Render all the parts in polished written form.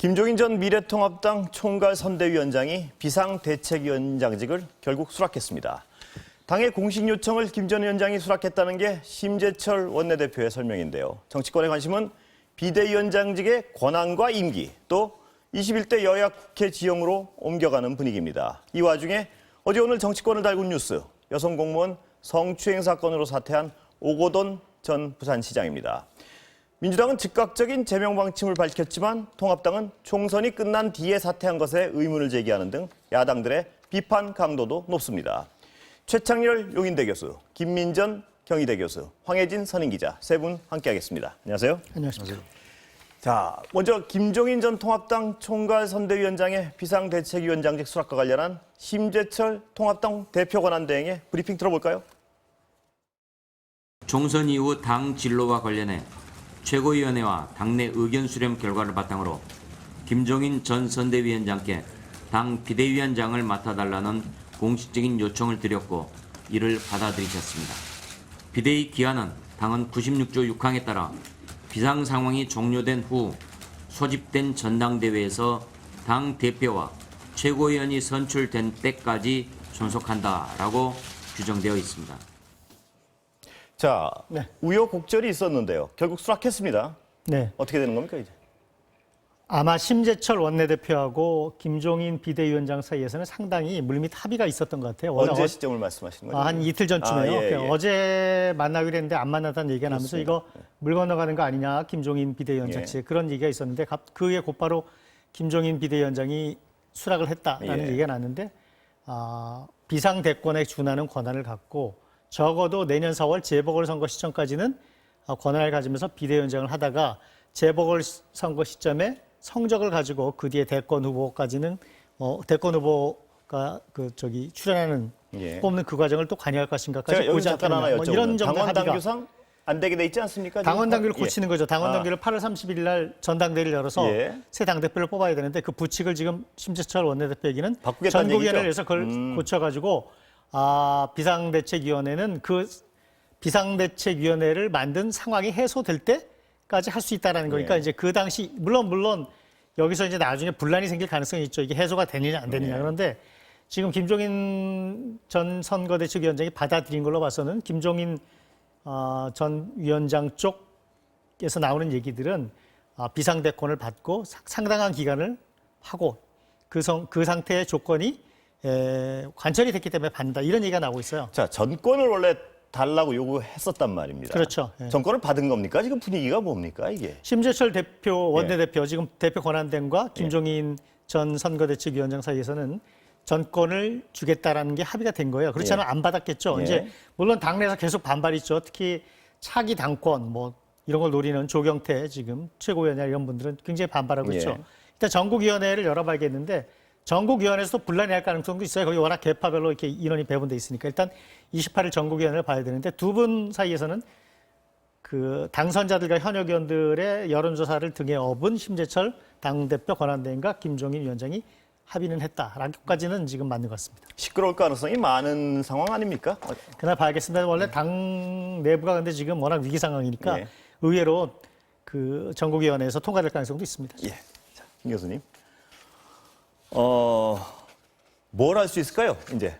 김종인 전 미래통합당 총괄선대위원장이 비상대책위원장직을 결국 수락했습니다. 당의 공식 요청을 김 전 위원장이 수락했다는 게 심재철 원내대표의 설명인데요. 정치권의 관심은 비대위원장직의 권한과 임기, 또 21대 여야 국회 지형으로 옮겨가는 분위기입니다. 이 와중에 어제 오늘 정치권을 달군 뉴스, 여성 공무원 성추행 사건으로 사퇴한 오거돈 전 부산시장입니다. 민주당은 즉각적인 제명 방침을 밝혔지만 통합당은 총선이 끝난 뒤에 사퇴한 것에 의문을 제기하는 등 야당들의 비판 강도도 높습니다. 최창렬 용인대 교수, 김민전 경희대 교수, 황혜진 선임기자 세 분 함께하겠습니다. 안녕하세요. 안녕하십니까. 자, 먼저 김종인 전 통합당 총괄선대위원장의 비상대책위원장직 수락과 관련한 심재철 통합당 대표 권한대행의 브리핑 들어볼까요? 총선 이후 당 진로와 관련해 최고위원회와 당내 의견 수렴 결과를 바탕으로 김종인 전 선대위원장께 당 비대위원장을 맡아달라는 공식적인 요청을 드렸고 이를 받아들이셨습니다. 비대위 기한은 당헌 96조 6항에 따라 비상 상황이 종료된 후 소집된 전당대회에서 당 대표와 최고위원이 선출된 때까지 존속한다라고 규정되어 있습니다. 자, 우여곡절이 있었는데요. 결국 수락했습니다. 네. 어떻게 되는 겁니까, 이제? 아마 심재철 원내대표하고 김종인 비대위원장 사이에서는 상당히 물밑 합의가 있었던 것 같아요. 언제 시점을 말씀하시는 거죠? 한 이틀 전쯤에요. 예. 어제 만나기로 했는데 안 만나다는 얘기가 나면서 이거 물 건너가는 거 아니냐, 김종인 비대위원장 측에 그런 얘기가 있었는데 그에 곧바로 김종인 비대위원장이 수락을 했다라는 얘기가 났는데 비상대권에 준하는 권한을 갖고 적어도 내년 4월 재보궐선거 시점까지는 권한을 가지면서 비대위원장을 하다가 재보궐선거 시점에 성적을 가지고 그 뒤에 대권 후보까지는 대권 후보가 출연하는 뽑는 그 과정을 또 관여할 것인가까지 보지 않겠나. 이런 정도 당원 합의가. 당규상 안 되게 돼 있지 않습니까? 당원 당규를 고치는 거죠. 당원 당규를 8월 30일 날 전당대회를 열어서 새 당대표를 뽑아야 되는데 그 부칙을 지금 심재철 원내대표 얘기는 전국위원회를 해서 그걸 고쳐가지고 비상대책위원회는 그 비상대책위원회를 만든 상황이 해소될 때까지 할 수 있다라는 거니까 이제 그 당시 물론 여기서 이제 나중에 분란이 생길 가능성이 있죠. 이게 해소가 되느냐 안 되느냐. 그런데 지금 김종인 전 선거대책위원장이 받아들인 걸로 봐서는 김종인 전 위원장 쪽에서 나오는 얘기들은 비상대권을 받고 상당한 기간을 하고 그 상태의 조건이 관철이 됐기 때문에 받는다. 이런 얘기가 나오고 있어요. 자, 전권을 원래 달라고 요구했었단 말입니다. 그렇죠. 전권을 받은 겁니까? 지금 분위기가 뭡니까, 이게? 심재철 대표, 원내대표, 지금 대표 권한대행과 김종인 전 선거대책위원장 사이에서는 전권을 주겠다라는 게 합의가 된 거예요. 그렇지 않으면 안 받았겠죠. 이제 물론 당내에서 계속 반발이 있죠. 특히 차기 당권 이런 걸 노리는 조경태 지금 최고위원장 이런 분들은 굉장히 반발하고 있죠. 일단 전국위원회를 열어봐야겠는데 전국위원회에서도 분란이 할 가능성도 있어요. 거기 워낙 계파별로 이렇게 인원이 배분돼 있으니까 일단 28일 전국위원회를 봐야 되는데 두 분 사이에서는 그 당선자들과 현역 의원들의 여론조사를 등에 업은 심재철 당대표 권한대행과 김종인 위원장이 합의는 했다라고까지는 지금 맞는 것 같습니다. 시끄러울 가능성이 많은 상황 아닙니까? 그날 봐야겠습니다. 원래 당 내부가 근데 지금 워낙 위기 상황이니까 의외로 그 전국위원회에서 통과될 가능성도 있습니다. 자, 김 교수님. 뭘 할 수 있을까요, 이제?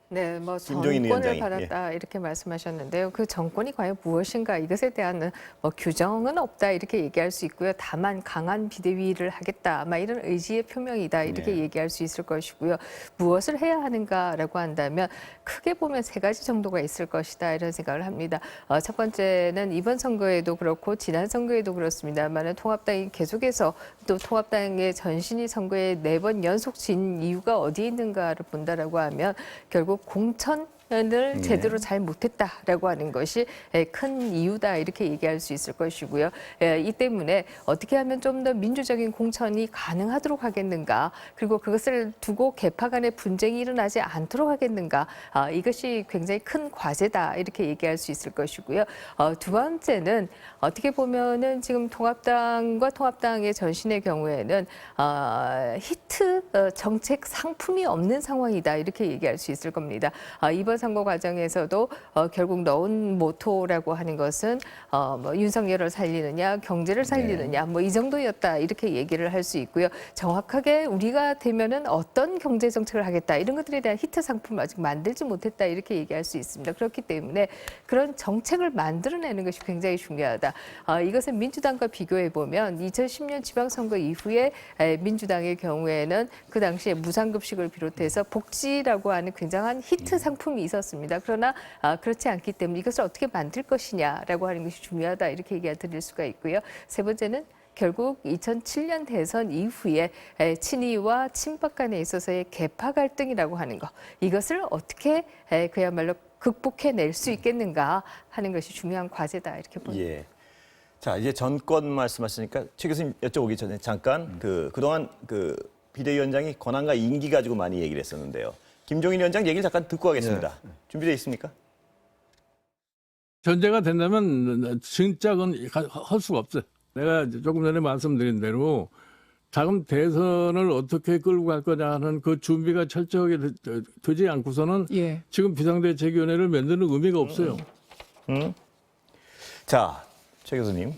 네, 김종인 정권을 위원장이. 받았다 이렇게 말씀하셨는데요. 그 정권이 과연 무엇인가 이것에 대한 규정은 없다 이렇게 얘기할 수 있고요. 다만 강한 비대위를 하겠다, 이런 의지의 표명이다 이렇게 얘기할 수 있을 것이고요. 무엇을 해야 하는가라고 한다면 크게 보면 세 가지 정도가 있을 것이다 이런 생각을 합니다. 첫 번째는 이번 선거에도 그렇고 지난 선거에도 그렇습니다만 통합당이 계속해서 또 통합당의 전신이 선거에 4번 연속 진 이유가 어디에 있는가를 본다라고 하면 결국 공천을 제대로 잘 못했다라고 하는 것이 큰 이유다 이렇게 얘기할 수 있을 것이고요. 이 때문에 어떻게 하면 좀 더 민주적인 공천이 가능하도록 하겠는가, 그리고 그것을 두고 계파 간의 분쟁이 일어나지 않도록 하겠는가, 이것이 굉장히 큰 과제다 이렇게 얘기할 수 있을 것이고요. 두 번째는 어떻게 보면은 지금 통합당과 통합당의 전신의 경우에는 히트 정책 상품이 없는 상황이다 이렇게 얘기할 수 있을 겁니다. 이번 선거 과정에서도 결국 넣은 모토라고 하는 것은 뭐 윤석열을 살리느냐, 경제를 살리느냐, 뭐 이 정도였다 이렇게 얘기를 할 수 있고요. 정확하게 우리가 되면은 어떤 경제 정책을 하겠다 이런 것들에 대한 히트 상품을 아직 만들지 못했다 이렇게 얘기할 수 있습니다. 그렇기 때문에 그런 정책을 만들어내는 것이 굉장히 중요하다. 이것을 민주당과 비교해 보면 2010년 지방선거 이후에 민주당의 경우에는 그 당시에 무상급식을 비롯해서 복지라고 하는 굉장한 히트 상품이 있었습니다. 그러나 그렇지 않기 때문에 이것을 어떻게 만들 것이냐라고 하는 것이 중요하다 이렇게 얘기 드릴 수가 있고요. 세 번째는 결국 2007년 대선 이후에 친이와 친박 간에 있어서의 계파 갈등이라고 하는 것 이것을 어떻게 그야말로 극복해낼 수 있겠는가 하는 것이 중요한 과제다 이렇게 봅니다. 예. 자, 이제 정권 말씀하시니까 최 교수님 여쭤보기 전에 잠깐 그동안 비대위원장이 권한과 임기 가지고 많이 얘기를 했었는데요. 김종인 위원장 얘기를 잠깐 듣고 가겠습니다. 준비되어 있습니까? 전제가 된다면 진짜 그건 할 수가 없어요. 내가 조금 전에 말씀드린 대로 다음 대선을 어떻게 끌고 갈 거냐 하는 그 준비가 철저하게 되지 않고서는 지금 비상대책위원회를 만드는 의미가 없어요. 자, 최 교수님.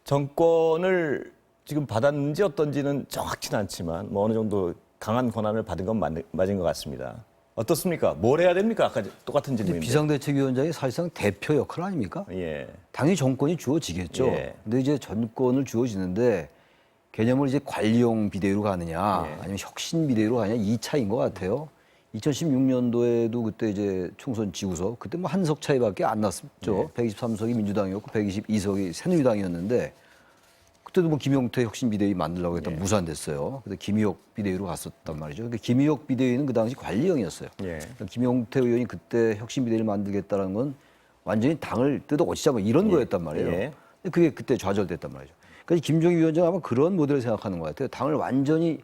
정권을 지금 받았는지 어떤지는 정확치는 않지만 뭐 어느 정도 강한 권한을 받은 건 맞은 것 같습니다. 어떻습니까? 뭘 해야 됩니까? 아까 똑같은 질문인데. 비상대책위원장이 사실상 대표 역할 아닙니까? 예. 당연히 정권이 주어지겠죠. 예. 근데 이제 정권을 주어지는데 개념을 이제 관리용 비대위로 가느냐 예. 아니면 혁신 비대위로 가느냐 이 차이인 것 같아요. 2016년도에도 그때 이제 총선 지구서 그때 뭐 한석 차이밖에 안 났었죠. 123석이 민주당이었고 122석이 새누리당이었는데 그때도 뭐 김용태 혁신 비대위 만들려고 했다 무산됐어요. 근데 김의옥 비대위로 갔었단 말이죠. 근데 김의옥 비대위는 그 당시 관리형이었어요. 그러니까 김용태 의원이 그때 혁신 비대위를 만들겠다는 건 완전히 당을 뜯어고치자 뭐 이런 거였단 말이에요. 근데 그게 그때 좌절됐단 말이죠. 그러니까 김종인 위원장 아마 그런 모델을 생각하는 것 같아요. 당을 완전히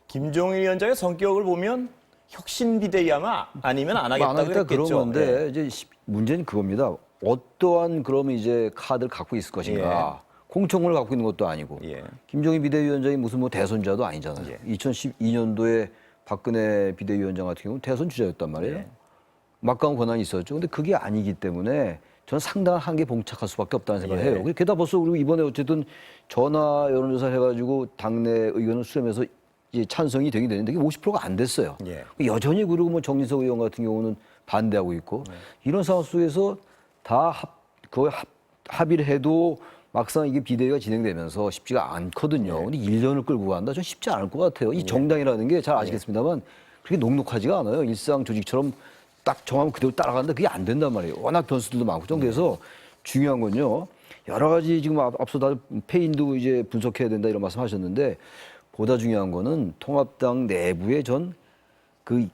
김종인 위원장의 성격을 보면 혁신 비대위 아니면 안 하겠다고 하겠다 그랬겠죠. 그런 건데 이제 문제는 그겁니다. 어떠한 그러면 이제 카드를 갖고 있을 것인가. 공천을 갖고 있는 것도 아니고 김종인 비대위원장이 무슨 뭐 대선주자도 아니잖아요. 2012년도에 박근혜 비대위원장 같은 경우는 대선 주자였단 말이에요. 막강한 권한이 있었죠. 근데 그게 아니기 때문에 저는 상당한 한계에 봉착할 수밖에 없다는 생각을 해요. 게다가 벌써 그리고 이번에 어쨌든 전화 여론조사를 해가지고 당내 의견을 수렴해서 이제 찬성이 되긴 되는데 이게 50%가 안 됐어요. 여전히 그리고 뭐 정진석 의원 같은 경우는 반대하고 있고 이런 상황 속에서 다 거의 합의를 해도 막상 이게 비대위가 진행되면서 쉽지가 않거든요. 근데 1년을 끌고 간다? 전 쉽지 않을 것 같아요. 이 정당이라는 게 잘 아시겠습니다만 그렇게 녹록하지가 않아요. 일상 조직처럼 딱 정하면 그대로 따라간다? 그게 안 된단 말이에요. 워낙 변수들도 많고. 그래서 중요한 건요. 여러 가지 지금 앞서 다들 패인도 이제 분석해야 된다 이런 말씀 하셨는데 보다 중요한 거는 통합당 내부의 전 그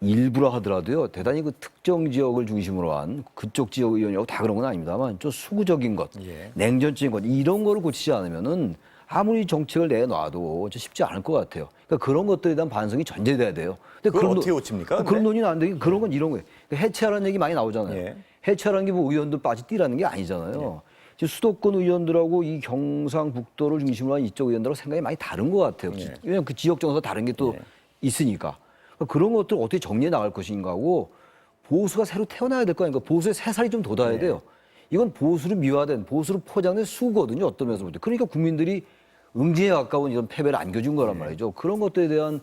일부라 하더라도요. 대단히 그 특정 지역을 중심으로 한 그쪽 지역 의원이라고 다 그런 건 아닙니다만 좀 수구적인 것, 냉전적인 것 이런 거를 고치지 않으면은 아무리 정책을 내놔도 쉽지 않을 것 같아요. 그러니까 그런 것들에 대한 반성이 전제돼야 돼요. 근데 그걸 어떻게 고칩니까? 그런 논의는 안 되긴 그런 건 이런 거예요. 그러니까 해체하라는 얘기 많이 나오잖아요. 해체하라는 게 뭐 의원들 빠지 뛰라는 게 아니잖아요. 지금 수도권 의원들하고 이 경상북도를 중심으로 한 이쪽 의원들하고 생각이 많이 다른 것 같아요. 왜냐하면 그 지역 정서가 다른 게 또 있으니까. 그런 것들을 어떻게 정리해 나갈 것인가 하고 보수가 새로 태어나야 될 거 아닙니까? 보수의 새살이 좀 돋아야 돼요. 이건 보수로 미화된, 보수로 포장된 수거든요. 어떤 면에서 볼 때. 그러니까 국민들이 응징에 가까운 이런 패배를 안겨준 거란 말이죠. 그런 것들에 대한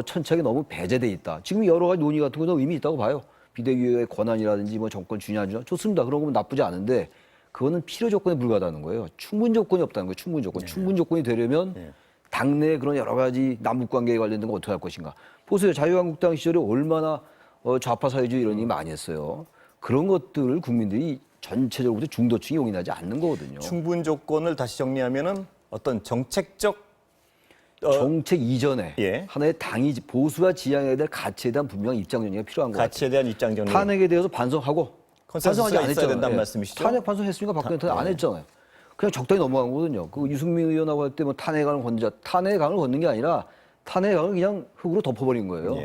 천착이 너무 배제돼 있다. 지금 여러 가지 논의 같은 것도 의미 있다고 봐요. 비대위의 권한이라든지 뭐 정권 주냐 안 주냐 좋습니다. 그런 거면 나쁘지 않은데 그거는 필요 조건에 불과하다는 거예요. 충분 조건이 없다는 거예요. 충분 조건. 충분 조건이 되려면 당내 그런 여러 가지 남북 관계에 관련된 거 어떻게 할 것인가. 보세요. 자유한국당 시절에 얼마나 좌파 사회주의 이런 얘기 많이 했어요. 그런 것들을 국민들이 전체적으로 중도층이 용인하지 않는 거거든요. 충분 조건을 다시 정리하면은 어떤 정책적 정책 이전에 하나의 당이 보수가 지향해야 될 가치에 대한 분명한 입장 정리가 필요한 것 같아요. 가치에 대한 입장 정리. 탄핵에 대해서 반성하고 컨센서스가 있어야 된다는 말씀이시죠? 탄핵 반성했으니까 박근혜 탄핵 안 했잖아요. 그냥 적당히 넘어간 거거든요. 그 유승민 의원하고 할 때 뭐 탄핵안을 건자 탄핵안을 건는 게 아니라 탄핵안을 그냥 흙으로 덮어버린 거예요.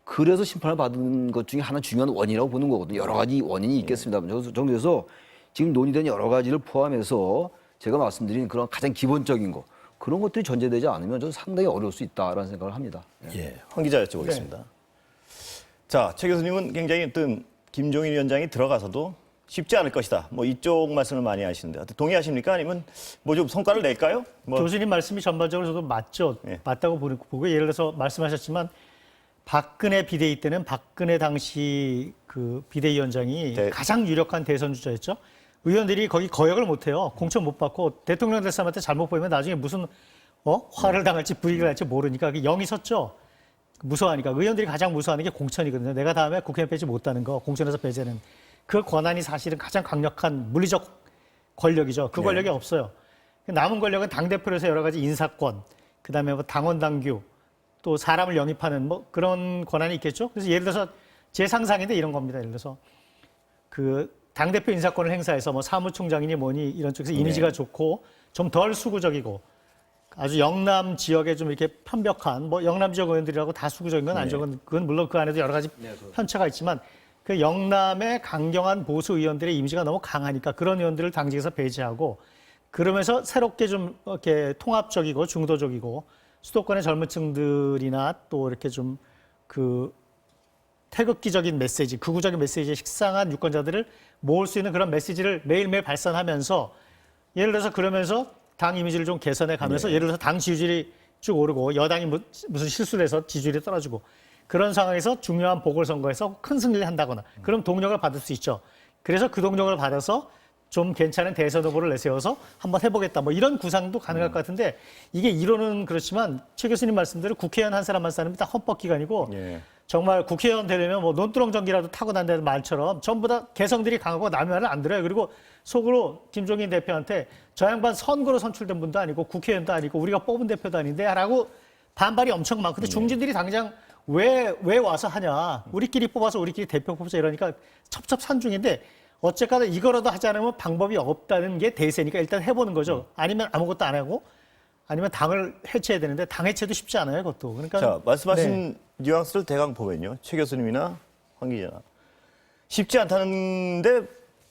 그래서 심판을 받은 것 중에 하나 중요한 원인이라고 보는 거거든요. 여러 가지 원인이 있겠습니다만 정도에서 지금 논의된 여러 가지를 포함해서 제가 말씀드린 그런 가장 기본적인 거 그런 것들이 전제되지 않으면 저는 상당히 어려울 수 있다라는 생각을 합니다. 황 기자 여쭤보겠습니다. 자, 최 교수님은 굉장히 어떤 김종인 위원장이 들어가서도 쉽지 않을 것이다. 뭐 이쪽 말씀을 많이 하시는데 동의하십니까? 아니면 뭐 좀 성과를 낼까요? 뭐 교수님 말씀이 전반적으로 저도 맞죠. 예. 맞다고 보고 예를 들어서 말씀하셨지만 박근혜 비대위 때는 박근혜 당시 그 비대위원장이 가장 유력한 대선 주자였죠. 의원들이 거기 거역을 못해요. 공천 못 받고 대통령 될 사람한테 잘못 보이면 나중에 무슨 화를 당할지 불이익을 할지 모르니까 영이 섰죠. 무서워하니까. 의원들이 가장 무서워하는 게 공천이거든요. 내가 다음에 국회의원 빼지 못하는 거, 공천에서 배제는. 그 권한이 사실은 가장 강력한 물리적 권력이죠. 그 권력이 없어요. 남은 권력은 당대표로서 여러 가지 인사권, 그다음에 뭐 당원 당규, 또 사람을 영입하는 뭐 그런 권한이 있겠죠. 그래서 예를 들어서 제 상상인데 이런 겁니다. 예를 들어서 그 당대표 인사권을 행사해서 뭐 사무총장이니 뭐니 이런 쪽에서 이미지가 좋고 좀 덜 수구적이고 아주 영남 지역에 좀 이렇게 편벽한 뭐 영남 지역 의원들이라고 다 수구적인 건 아니죠. 그건 물론 그 안에도 여러 가지 편차가 있지만 그 영남의 강경한 보수 의원들의 이미지가 너무 강하니까 그런 의원들을 당직에서 배제하고 그러면서 새롭게 좀 이렇게 통합적이고 중도적이고 수도권의 젊은 층들이나 또 이렇게 좀 그 태극기적인 메시지, 극우적인 메시지에 식상한 유권자들을 모을 수 있는 그런 메시지를 매일매일 발산하면서 예를 들어서 그러면서 당 이미지를 좀 개선해 가면서 예를 들어서 당 지지율이 쭉 오르고 여당이 무슨 실수를 해서 지지율이 떨어지고 그런 상황에서 중요한 보궐선거에서 큰 승리를 한다거나 그럼 동력을 받을 수 있죠. 그래서 그 동력을 받아서 좀 괜찮은 대선 후보를 내세워서 한번 해보겠다. 뭐 이런 구상도 가능할 것 같은데 이게 이론은 그렇지만 최 교수님 말씀대로 국회의원 한 사람만 사는 게 다 헌법기관이고 정말 국회의원 되려면 뭐 논두렁 전기라도 타고 다닌다는 말처럼 전부 다 개성들이 강하고 남의 말을 안 들어요. 그리고 속으로 김종인 대표한테 저 양반 선거로 선출된 분도 아니고 국회의원도 아니고 우리가 뽑은 대표도 아닌데 라고 반발이 엄청 많고 근데 중진들이 당장 왜 와서 하냐. 우리끼리 뽑아서 우리끼리 대표 뽑자 이러니까 첩첩산중인데 어쨌거나 이거라도 하지 않으면 방법이 없다는 게 대세니까 일단 해보는 거죠. 아니면 아무것도 안 하고 아니면 당을 해체해야 되는데 당 해체도 쉽지 않아요, 그것도. 그러니까 자, 말씀하신 뉘앙스를 대강 보면요. 최 교수님이나 황 기자나 쉽지 않다는데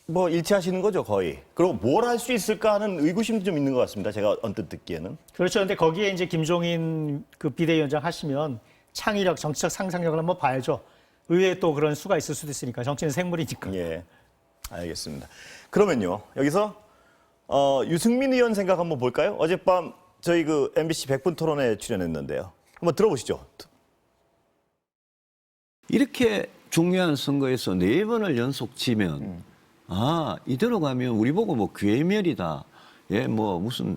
뭐 일치하시는 거죠, 거의. 그리고 뭘 할 수 있을까 하는 의구심도 좀 있는 것 같습니다. 제가 언뜻 듣기에는. 그렇죠. 근데 거기에 이제 김종인 그 비대위원장 하시면 창의력, 정치적 상상력을 한번 봐야죠. 의외에 또 그런 수가 있을 수도 있으니까. 정치는 생물이니까. 예, 알겠습니다. 그러면요, 여기서 유승민 의원 생각 한번 볼까요? 어젯밤 저희 그 MBC 100분 토론에 출연했는데요. 한번 들어보시죠. 이렇게 중요한 선거에서 4번을 연속 지면 이대로 가면 우리 보고 뭐 괴멸이다, 뭐 무슨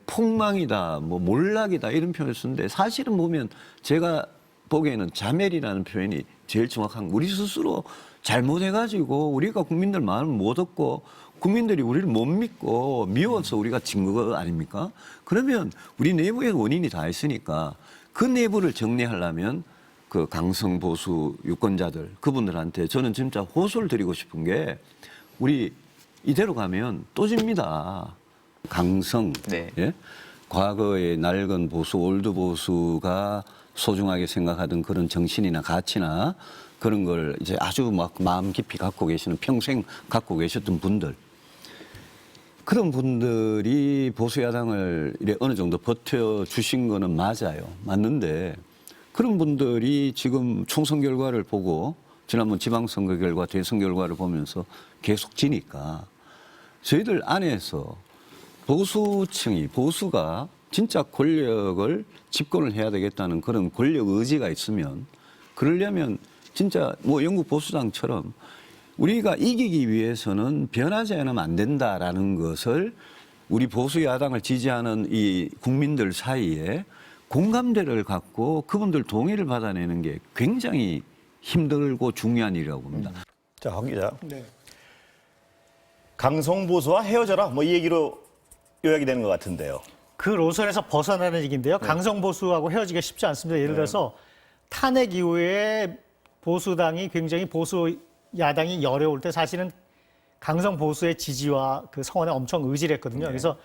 폭망이다, 뭐 몰락이다 이런 표현을 쓰는데 사실은 보면 제가 보기에는 자멸이라는 표현이 제일 정확한 우리 스스로 잘못해가지고 우리가 국민들 마음을 못 얻고 국민들이 우리를 못 믿고 미워서 우리가 진 거 아닙니까? 그러면 우리 내부에 원인이 다 있으니까 그 내부를 정리하려면 그 강성 보수 유권자들 그분들한테 저는 진짜 호소를 드리고 싶은 게 우리 이대로 가면 또 집니다. 강성, 과거의 낡은 보수, 올드 보수가 소중하게 생각하던 그런 정신이나 가치나 그런 걸 이제 아주 막 마음 깊이 갖고 계시는 평생 갖고 계셨던 분들 그런 분들이 보수 야당을 어느 정도 버텨주신 거는 맞아요. 맞는데 그런 분들이 지금 총선 결과를 보고 지난번 지방선거 결과, 대선 결과를 보면서 계속 지니까 저희들 안에서 보수가 진짜 권력을 집권을 해야 되겠다는 그런 권력 의지가 있으면 그러려면 진짜 뭐 영국 보수당처럼 우리가 이기기 위해서는 변하지 않으면 안 된다라는 것을 우리 보수 야당을 지지하는 이 국민들 사이에 공감대를 갖고 그분들 동의를 받아내는 게 굉장히 힘들고 중요한 일이라고 봅니다. 자, 황 기자. 강성 보수와 헤어져라. 뭐 이 얘기로 요약이 되는 것 같은데요. 그 노선에서 벗어나는 얘기인데요. 강성 보수하고 헤어지기가 쉽지 않습니다. 예를 들어서 탄핵 이후에 보수당이 굉장히 보수 야당이 어려울 때 사실은 강성 보수의 지지와 그 성원에 엄청 의지를 했거든요. 그래서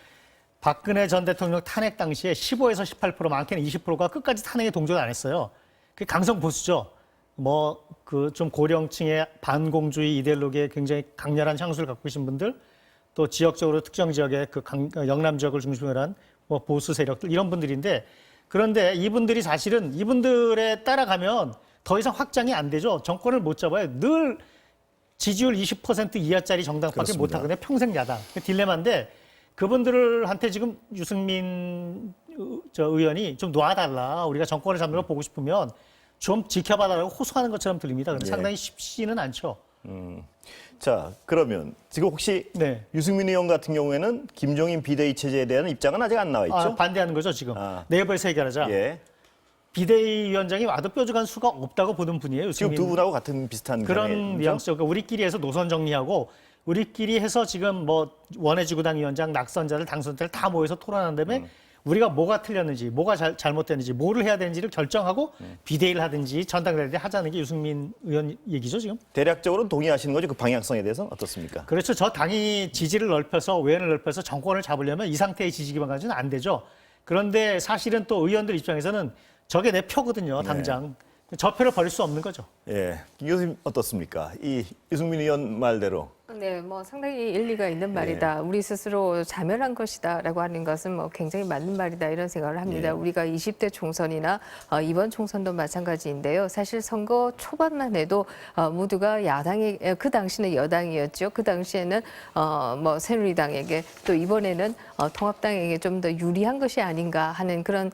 박근혜 전 대통령 탄핵 당시에 15에서 18%, 많게는 20%가 끝까지 탄핵에 동조를 안 했어요. 그게 강성 보수죠. 뭐 그 좀 고령층의 반공주의 이데올로기에 굉장히 강렬한 향수를 갖고 계신 분들, 또 지역적으로 특정 지역의 그 영남 지역을 중심으로 한 뭐 보수 세력들 이런 분들인데 그런데 이분들이 사실은 이분들에 따라가면 더 이상 확장이 안 되죠. 정권을 못 잡아요. 늘 지지율 20% 이하짜리 정당밖에 그렇습니다. 못 하거든요. 평생 야당. 그 딜레마인데 그분들한테 지금 유승민 의원이 좀 놔달라. 우리가 정권을 잡는 걸 보고 싶으면 좀 지켜봐달라고 호소하는 것처럼 들립니다. 근데 예. 상당히 쉽지는 않죠. 자, 그러면 지금 혹시 네. 유승민 의원 같은 경우에는 김종인 비대위 체제에 대한 입장은 아직 안 나와 있죠? 반대하는 거죠, 지금. 아. 네이버에서 해결하자. 예. 비대위원장이 와도 뾰족한 수가 없다고 보는 분이에요. 지금 유승민. 두 분하고 같은 비슷한 그런 견해죠? 뉘앙스죠. 그러니까 우리끼리 해서 노선 정리하고 우리끼리 해서 지금 뭐 원해지구당 위원장, 낙선자들, 당선자들 다 모여서 토론한 다음에 우리가 뭐가 틀렸는지, 뭐가 잘못됐는지, 뭐를 해야 되는지를 결정하고 비대위를 하든지 전당대회 하자는 게 유승민 의원 얘기죠, 지금. 대략적으로 동의하시는 거죠? 그 방향성에 대해서는 어떻습니까? 그렇죠. 저 당이 지지를 넓혀서 외연을 넓혀서 정권을 잡으려면 이 상태의 지지기반 가지고는 안 되죠. 그런데 사실은 또 의원들 입장에서는 저게 내 표거든요, 당장. 저 표를 버릴 수 없는 거죠. 예. 김 교수님 어떻습니까? 이 유승민 의원 말대로. 네, 뭐 상당히 일리가 있는 말이다. 우리 스스로 자멸한 것이다라고 하는 것은 뭐 굉장히 맞는 말이다 이런 생각을 합니다. 예. 우리가 20대 총선이나 이번 총선도 마찬가지인데요. 사실 선거 초반만 해도 모두가 야당이 그 당시는 여당이었죠. 그 당시에는 뭐 새누리당에게 또 이번에는 통합당에게 좀 더 유리한 것이 아닌가 하는 그런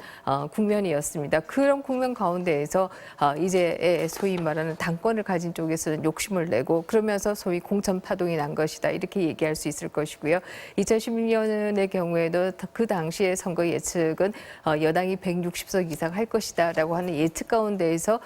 국면이었습니다. 그런 국면 가운데에서 이제 소위 말하는 당권을 가진 쪽에서는 욕심을 내고 그러면서 소위 공천 파동이 난 것이다 이렇게 얘기할 수 있을 것이고요. 2016년의 경우에도 그 당시의 선거 예측은 여당이 160석 이상 할 것이다라고 하는 예측 가운데에서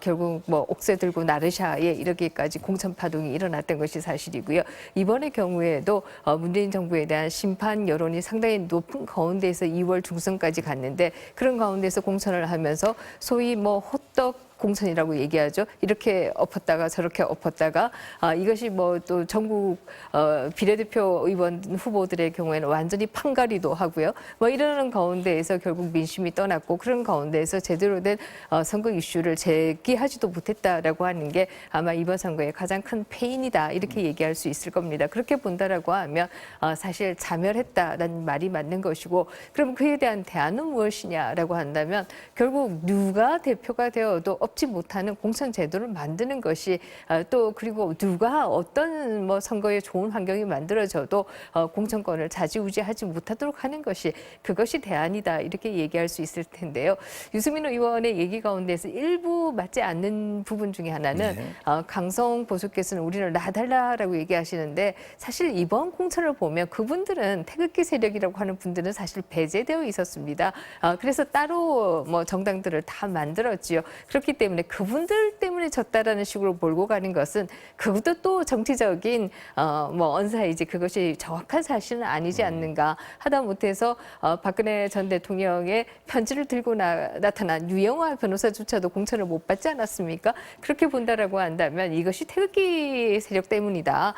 결국 뭐 옥새 들고 나르샤에 이렇게까지 공천 파동이 일어났던 것이 사실이고요. 이번의 경우에도 문재인 정부에 대한 심판 여론이 상당히 높은 가운데에서 2월 중순까지 갔는데 그런 가운데서 공천을 하면서 소위 뭐 호떡 공천이라고 얘기하죠. 이렇게 엎었다가 저렇게 엎었다가 이것이 뭐 또 전국 비례대표 의원 후보들의 경우에는 완전히 판가리도 하고요. 뭐 이러는 가운데에서 결국 민심이 떠났고 그런 가운데에서 제대로 된 선거 이슈를 제기하지도 못했다라고 하는 게 아마 이번 선거의 가장 큰 패인이다 이렇게 얘기할 수 있을 겁니다. 그렇게 본다라고 하면 사실 자멸했다라는 말이 맞는 것이고 그럼 그에 대한 대안은 무엇이냐라고 한다면 결국 누가 대표가 되어도 없지 못하는 공천 제도를 만드는 것이 또 그리고 누가 어떤 뭐 선거에 좋은 환경이 만들어져도 공천권을 좌지우지하지 못하도록 하는 것이 그것이 대안이다 이렇게 얘기할 수 있을 텐데요. 유승민 의원의 얘기 가운데서 일부 맞지 않는 부분 중에 하나는 강성 보수께서는 우리를 놔달라라고 얘기하시는데 사실 이번 공천을 보면 그분들은 태극기 세력이라고 하는 분들은 사실 배제되어 있었습니다. 그래서 따로 뭐 정당들을 다 만들었지요. 그렇기 때문에 그분들 때문에 졌다라는 식으로 몰고 가는 것은 그것도 또 정치적인 뭐 언사이지 그것이 정확한 사실은 아니지 않는가 하다 못해서 박근혜 전 대통령의 편지를 들고 나타난 유영화 변호사조차도 공천을 못 받지 않았습니까? 그렇게 본다라고 한다면 이것이 태극기 세력 때문이다.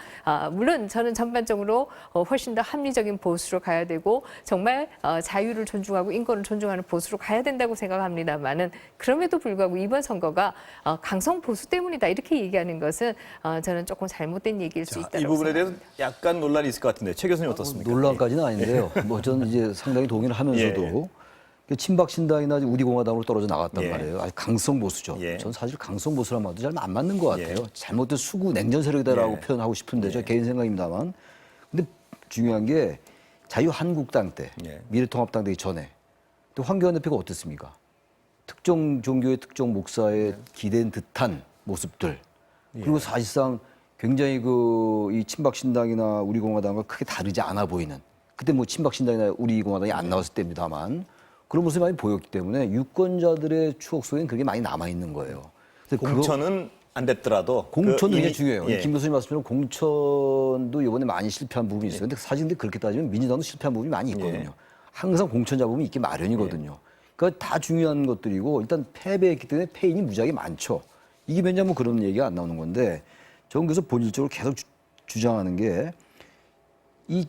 물론 저는 전반적으로 훨씬 더 합리적인 보수로 가야 되고 정말 자유를 존중하고 인권을 존중하는 보수로 가야 된다고 생각합니다만은 그럼에도 불구하고 이번 선거가 강성 보수 때문이다 이렇게 얘기하는 것은 저는 조금 잘못된 얘기일 수 있다고 이 부분에 대해서 생각합니다. 약간 논란이 있을 것 같은데 최 교수님 어떻습니까? 논란까지는 아닌데요. 뭐 저는 이제 상당히 동의를 하면서도 친박 신당이나 우리 공화당으로 떨어져 나갔단 말이에요. 아주 강성 보수죠. 전 사실 강성 보수란 말도 잘 안 맞는 것 같아요. 잘못된 수구 냉전 세력이다라고 표현하고 싶은데 저 개인 생각입니다만. 근데 중요한 게 자유한국당 때 미래통합당 되기 전에 또 황교안 대표가 어땠습니까? 특정 종교의 특정 목사에 기댄 듯한 모습들 그리고 사실상 굉장히 이 친박 신당이나 우리 공화당과 크게 다르지 않아 보이는 그때 뭐 친박 신당이나 우리 공화당이 안 나왔을 때입니다만 그런 모습이 많이 보였기 때문에 유권자들의 추억 속에는 그게 많이 남아 있는 거예요. 공천은 안 됐더라도 공천도 굉장히 중요해요. 김 교수님 말씀처럼 공천도 이번에 많이 실패한 부분이 있어요. 근데 사실 그렇게 따지면 민주당도 실패한 부분이 많이 있거든요. 항상 공천 잡음이 있기 마련이거든요. 그러니까 다 중요한 것들이고 일단 패배했기 때문에 패인이 무지하게 많죠. 이게 왜냐면 그런 얘기가 안 나오는 건데 저는 그래서 본질적으로 계속 주장하는 게 이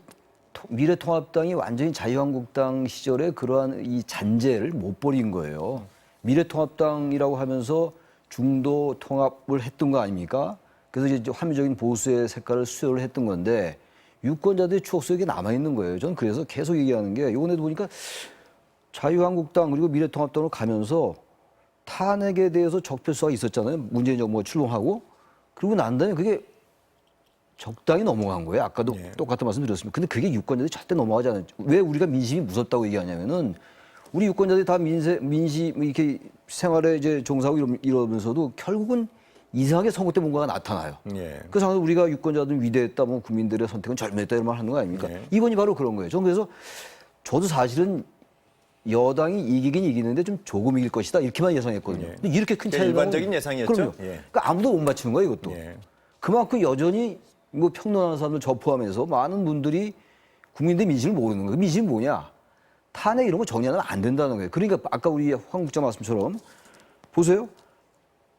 미래통합당이 완전히 자유한국당 시절에 그러한 이 잔재를 못 버린 거예요. 미래통합당이라고 하면서 중도 통합을 했던 거 아닙니까? 그래서 이제 합리적인 보수의 색깔을 수혈을 했던 건데 유권자들의 추억 속에 남아있는 거예요. 저는 그래서 계속 얘기하는 게 이번에도 보니까 자유한국당 그리고 미래통합당으로 가면서 탄핵에 대해서 적폐수사가 있었잖아요. 문재인 정부가 출범하고. 그리고 난 다음에 그게 적당히 넘어간 거예요. 아까도 똑같은 말씀 드렸습니다. 근데 그게 유권자들이 절대 넘어가지 않아요. 왜 우리가 민심이 무섭다고 얘기하냐면은 우리 유권자들이 다 민심 이렇게 생활에 이제 종사하고 이러면서도 결국은 이상하게 선거 때 뭔가가 나타나요. 그 상황에서 우리가 유권자들은 위대했다, 뭐 국민들의 선택은 절묘했다 이런 말 하는 거 아닙니까? 이번이 바로 그런 거예요. 저는 그래서 저도 사실은 여당이 이기긴 이기는데 좀 조금 이길 것이다 이렇게만 예상했거든요. 근데 이렇게 큰 차이가 일반적인 예상이었죠. 그럼요. 그러니까 아무도 못 맞추는 거예요, 이것도. 그만큼 여전히 뭐 평론하는 사람들 저 포함해서 많은 분들이 국민들의 민심을 모르는 거예요. 그 민심이 뭐냐? 탄핵 이런 거 정리하면 안 된다는 거예요. 그러니까 아까 우리 황 국장 말씀처럼 보세요.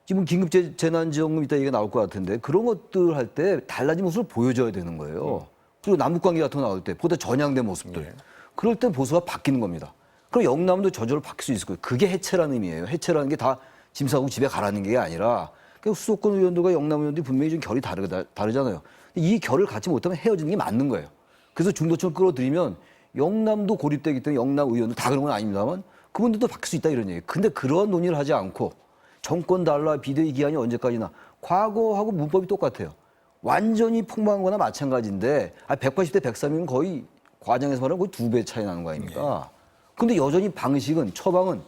지금 긴급 재난지원금 이따 얘기가 나올 것 같은데 그런 것들 할 때 달라진 모습을 보여줘야 되는 거예요. 그리고 남북관계 같은 거 나올 때 보다 전향된 모습들. 그럴 때 보수가 바뀌는 겁니다. 그럼 영남도 저절로 바뀔 수 있을 거예요. 그게 해체라는 의미예요. 해체라는 게 다 짐 싸고 집에 가라는 게 아니라 그러니까 수도권 의원들과 영남 의원들이 분명히 좀 결이 다르잖아요. 이 결을 갖지 못하면 헤어지는 게 맞는 거예요. 그래서 중도층을 끌어들이면 영남도 고립되기 때문에 영남 의원들 다 그런 건 아닙니다만 그분들도 바뀔 수 있다 이런 얘기예요. 근데 그런 논의를 하지 않고 정권 달라 비대위 기한이 언제까지나 과거하고 문법이 똑같아요. 완전히 폭망한 거나 마찬가지인데 180대 103이면 거의 과정에서 말하면 거의 2배 차이 나는 거 아닙니까? 근데 여전히 방식은 처방은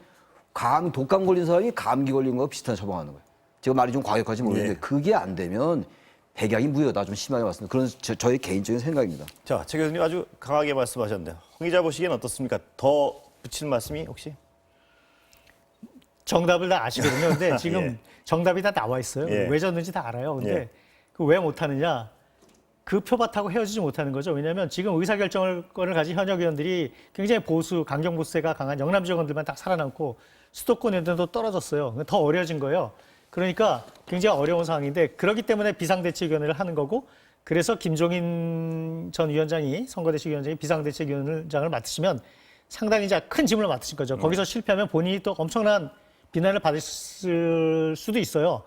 독감 걸린 사람이 감기 걸린 거와 비슷한 처방하는 거예요. 제가 말이 좀 과격할지 모르겠는데 그게 안 되면 백약이 무효다. 좀 심하게 말씀드립니다. 그런 저의 개인적인 생각입니다. 자, 최 교수님 아주 강하게 말씀하셨는데 황 기자 보시기엔 어떻습니까? 더 붙일 말씀이 혹시? 정답을 다 아시거든요. 근데 지금 정답이 다 나와 있어요. 왜 졌는지 다 알아요. 근데 그 왜 못하느냐? 그 표밭하고 헤어지지 못하는 거죠. 왜냐하면 지금 의사결정권을 가진 현역 의원들이 굉장히 보수, 강경보수세가 강한 영남 지역원들만 딱 살아남고 수도권 의원들도 떨어졌어요. 더 어려워진 거예요. 그러니까 굉장히 어려운 상황인데 그렇기 때문에 비상대책위원회를 하는 거고 그래서 김종인 전 위원장이 선거대책위원장이 비상대책위원장을 맡으시면 상당히 이제 큰 짐을 맡으신 거죠. 거기서 실패하면 본인이 또 엄청난 비난을 받을 수도 있어요.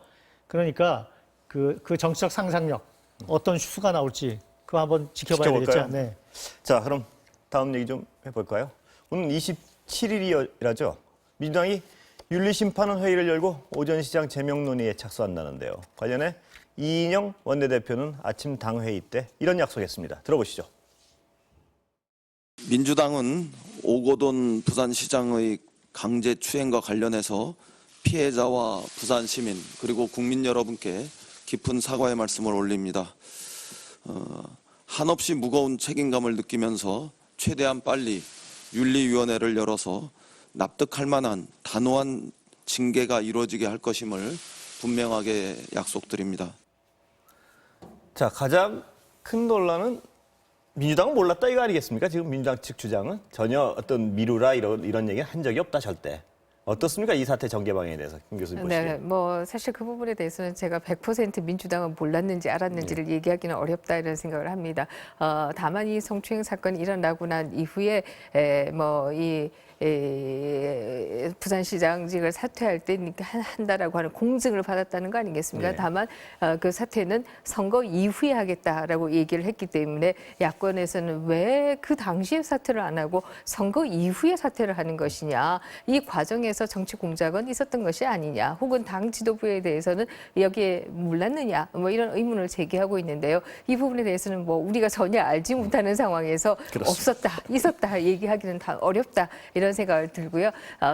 그러니까 그 정치적 상상력 어떤 수가 나올지 그거 한번 지켜봐야 되겠죠. 네. 자, 그럼 다음 얘기 좀 해볼까요? 오늘 27일이라죠. 민주당이 윤리심판원 회의를 열고 오전시장 제명 논의에 착수한다는데요. 관련해 이인영 원내대표는 아침 당회의 때 이런 약속했습니다. 들어보시죠. 민주당은 오거돈 부산시장의 강제추행과 관련해서 피해자와 부산 시민 그리고 국민 여러분께 깊은 사과의 말씀을 올립니다. 한없이 무거운 책임감을 느끼면서 최대한 빨리 윤리위원회를 열어서 납득할 만한 단호한 징계가 이루어지게 할 것임을 분명하게 약속드립니다. 자, 가장 큰 논란은 민주당은 몰랐다 이거 아니겠습니까? 지금 민주당 측 주장은 전혀 어떤 미루라 이런 얘기는 한 적이 없다 절대. 어떻습니까? 이 사태 전개 방향에 대해서 김 교수님 보시기에. 네, 뭐 사실 그 부분에 대해서는 제가 100% 민주당은 몰랐는지 알았는지를 얘기하기는 어렵다 이런 생각을 합니다. 다만 이 성추행 사건이 일어나고 난 이후에 부산시장직을 사퇴할 때 한다라고 하는 공증을 받았다는 거 아니겠습니까? 다만 그 사퇴는 선거 이후에 하겠다라고 얘기를 했기 때문에 야권에서는 왜 그 당시에 사퇴를 안 하고 선거 이후에 사퇴를 하는 것이냐, 이 과정에서 정치 공작은 있었던 것이 아니냐, 혹은 당 지도부에 대해서는 여기에 몰랐느냐, 뭐 이런 의문을 제기하고 있는데요. 이 부분에 대해서는 뭐 우리가 전혀 알지 못하는 상황에서 그렇습니다. 없었다, 있었다 얘기하기는 다 어렵다 이런 생각을 들고요.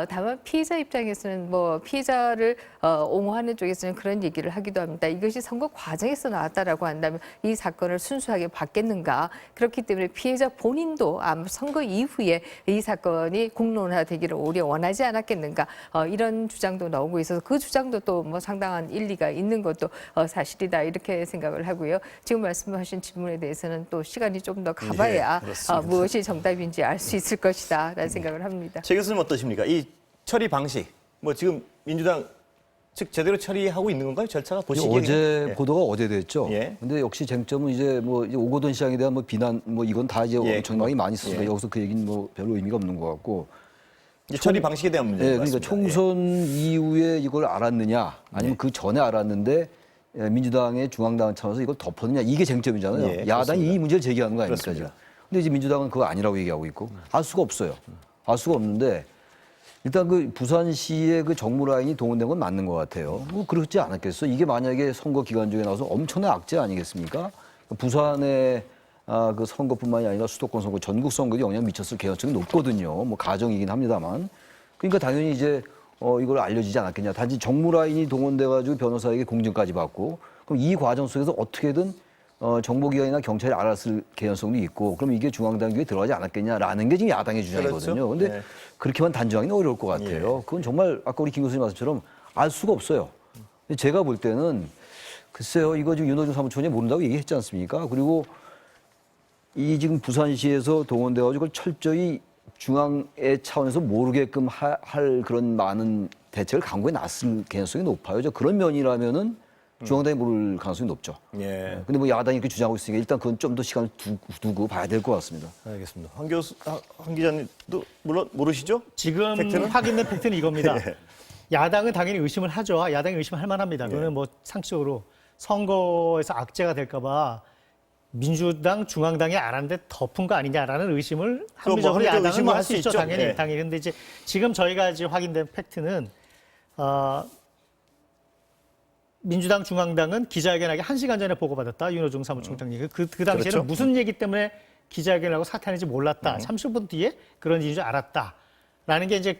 다만 피해자 입장에서는 뭐 피해자를 옹호하는 쪽에서는 그런 얘기를 하기도 합니다. 이것이 선거 과정에서 나왔다라고 한다면 이 사건을 순수하게 받겠는가? 그렇기 때문에 피해자 본인도 아마 선거 이후에 이 사건이 공론화되기를 오히려 원하지 않았겠는가? 이런 주장도 나오고 있어서 그 주장도 또 뭐 상당한 일리가 있는 것도 사실이다 이렇게 생각을 하고요. 지금 말씀하신 질문에 대해서는 또 시간이 좀 더 가봐야 무엇이 정답인지 알 수 있을 것이다라는 생각을 합니다. 최 교수님 어떠십니까? 이 처리 방식, 뭐 지금 민주당 즉 제대로 처리하고 있는 건가요? 절차가 보시기에 어제 보도가 어제 됐죠. 예. 근데 역시 쟁점은 이제 오거돈 시장에 대한 비난 이건 다 이제 엄청나게 많이 있었으니까 여기서 그 얘기는 별로 의미가 없는 것 같고. 이제 처리 방식에 대한 문제. 네, 그러니까 총선 이후에 이걸 알았느냐, 아니면 그 전에 알았는데 민주당의 중앙당을 참아서 이걸 덮었느냐, 이게 쟁점이잖아요. 야당이 이 문제를 제기하는 거 아닙니까? 지금. 근데 이제 민주당은 그거 아니라고 얘기하고 있고 알 수가 없어요. 알 수가 없는데 일단 그 부산시의 그 정무 라인이 동원된 건 맞는 것 같아요. 뭐 그렇지 않았겠어. 이게 만약에 선거 기간 중에 나와서 엄청난 악재 아니겠습니까? 부산의 그 선거뿐만이 아니라 수도권 선거, 전국 선거에 영향을 미쳤을 가능성이 높거든요. 뭐 가정이긴 합니다만. 그러니까 당연히 이제 이걸 알려지지 않았겠냐. 단지 정무 라인이 동원돼가지고 변호사에게 공증까지 받고, 그럼 이 과정 속에서 어떻게든 정보기관이나 경찰이 알았을 개연성도 있고, 그럼 이게 중앙당국에 들어가지 않았겠냐라는 게 지금 야당의 주장이거든요. 그런데 그렇죠? 네. 그렇게만 단정하기는 어려울 것 같아요. 그건 정말 아까 우리 김 교수님 말씀처럼 알 수가 없어요. 근데 제가 볼 때는 글쎄요, 이거 지금 윤호중 사무총장이 모른다고 얘기했지 않습니까? 그리고 이 지금 부산시에서 동원돼가지고 철저히 중앙의 차원에서 모르게끔 할 그런 많은 대책을 강구해 놨을 개연성이 높아요. 그런 면이라면은 중앙당이 모를 가능성이 높죠. 예. 근데 뭐 야당이 이렇게 주장하고 있으니까 일단 그건 좀 더 시간을 두고 봐야 될 것 같습니다. 알겠습니다. 황 기자님도 물론 모르시죠? 지금 팩트는? 확인된 팩트는 이겁니다. 예. 야당은 당연히 의심을 하죠. 야당이 의심할 만합니다. 그거는 뭐 상식적으로 선거에서 악재가 될까봐 민주당, 중앙당이 알았는데 덮은 거 아니냐라는 의심을 합리적으로 합리적 야당은 의심을 뭐 할 할 수 수 있죠. 있죠. 당연히. 예. 당연히. 근데 이제 지금 저희가 이제 확인된 팩트는 민주당, 중앙당은 기자회견하기 1시간 전에 보고받았다. 윤호중 사무총장님. 그 당시에는 그렇죠. 무슨 얘기 때문에 기자회견을 하고 사퇴하는지 몰랐다. 30분 뒤에 그런 일인 줄 알았다. 라는 게 이제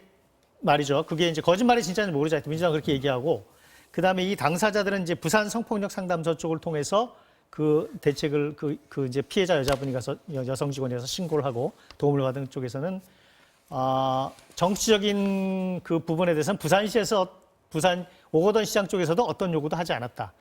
말이죠. 그게 이제 거짓말이 진짜인지 모르지. 민주당 그렇게 얘기하고. 그다음에 이 당사자들은 이제 부산 성폭력 상담소 쪽을 통해서 그 대책을 그 이제 피해자 여자분이 가서 여성 직원이 가서 신고를 하고 도움을 받은 쪽에서는 정치적인 그 부분에 대해서는 부산시에서 부산 오거돈 시장 쪽에서도 어떤 요구도 하지 않았다.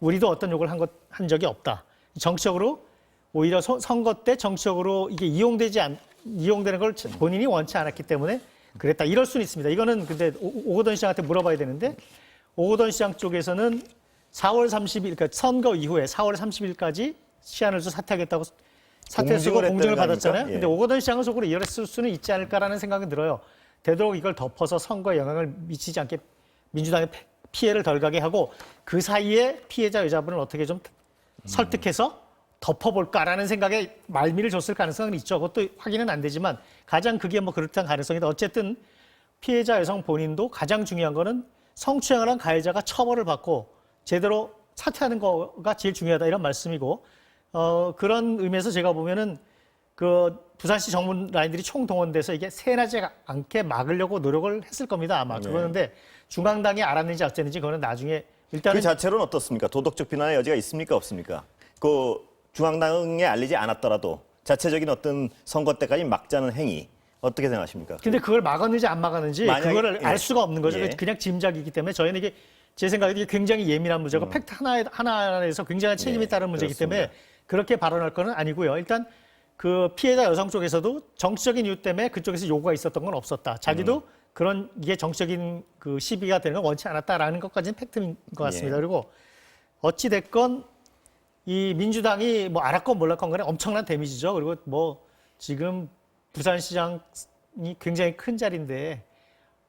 우리도 어떤 요구를 한 적이 없다. 정치적으로 오히려 선거 때 정치적으로 이게 이용되는 걸 본인이 원치 않았기 때문에 그랬다. 이럴 수는 있습니다. 이거는 근데 오거돈 시장한테 물어봐야 되는데 오거돈 시장 쪽에서는 4월 30일, 그러니까 선거 이후에 4월 30일까지 시한을 줘 사퇴하겠다고 사퇴 쓰고 공증을 받았잖아요. 예. 근데 오거돈 시장은 속으로 이랬을 수는 있지 않을까라는 생각이 들어요. 되도록 이걸 덮어서 선거에 영향을 미치지 않게 민주당의 피해를 덜 가게 하고 그 사이에 피해자 여자분을 어떻게 좀 설득해서 덮어볼까라는 생각에 말미를 줬을 가능성은 있죠. 그것도 확인은 안 되지만 가장 그게 뭐 그렇다는 가능성이다. 어쨌든 피해자 여성 본인도 가장 중요한 거는 성추행을 한 가해자가 처벌을 받고 제대로 사퇴하는 거가 제일 중요하다 이런 말씀이고 그런 의미에서 제가 보면은 그 부산시 정문 라인들이 총동원돼서 이게 새나지 않게 막으려고 노력을 했을 겁니다 아마. 그러는데 중앙당이 알았는지 어쨌는지 그거는 나중에 일단은 그 자체로는 어떻습니까? 도덕적 비난의 여지가 있습니까? 없습니까? 그 중앙당에 알리지 않았더라도 자체적인 어떤 선거 때까지 막자는 행위 어떻게 생각하십니까? 근데 그걸 막았는지 안 막았는지 그거를 예. 알 수가 없는 거죠. 예. 그냥 짐작이기 때문에 저희는 이게 제 생각에 이게 굉장히 예민한 문제고 팩트 하나에서 굉장한 책임이 예, 따른 문제이기 그렇습니다. 때문에 그렇게 발언할 거는 아니고요. 일단 그 피해자 여성 쪽에서도 정치적인 이유 때문에 그쪽에서 요구가 있었던 건 없었다. 자기도 그런 이게 정치적인 그 시비가 되는 건 원치 않았다라는 것까지는 팩트인 것 같습니다. 예. 그리고 어찌 됐건 이 민주당이 뭐 알았건 몰랐건 간에 엄청난 데미지죠. 그리고 뭐 지금 부산시장이 굉장히 큰 자리인데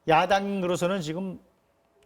야당으로서는 지금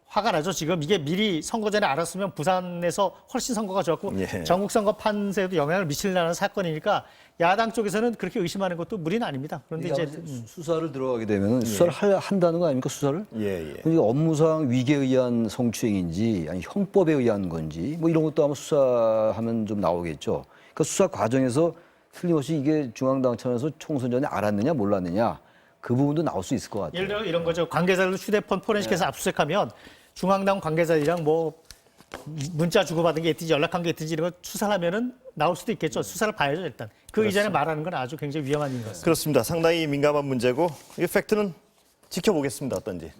화가 나죠. 지금 이게 미리 선거 전에 알았으면 부산에서 훨씬 선거가 좋았고 예. 전국 선거 판세에도 영향을 미치려는 사건이니까 야당 쪽에서는 그렇게 의심하는 것도 무리는 아닙니다. 그런데 이제 수사를 들어가게 되면 수사를 한다는 거 아닙니까 수사를? 예. 그러니까 업무상 위계에 의한 성추행인지 아니 형법에 의한 건지 뭐 이런 것도 아마 수사하면 좀 나오겠죠. 그러니까 수사 과정에서 틀림없이 이게 중앙당 차원에서 총선 전에 알았느냐 몰랐느냐 그 부분도 나올 수 있을 것 같아요. 예를 들어 이런 거죠. 관계자들 휴대폰 포렌식해서 압수수색하면 중앙당 관계자들이랑 뭐 문자 주고받은 게 있든지 연락한 게 있든지 이런 거 수사를 하면은 나올 수도 있겠죠. 수사를 봐야죠 일단. 그 이전에 말하는 건 아주 굉장히 위험한 일인 것 같습니다. 그렇습니다. 상당히 민감한 문제고 이 팩트는 지켜보겠습니다. 어떤지.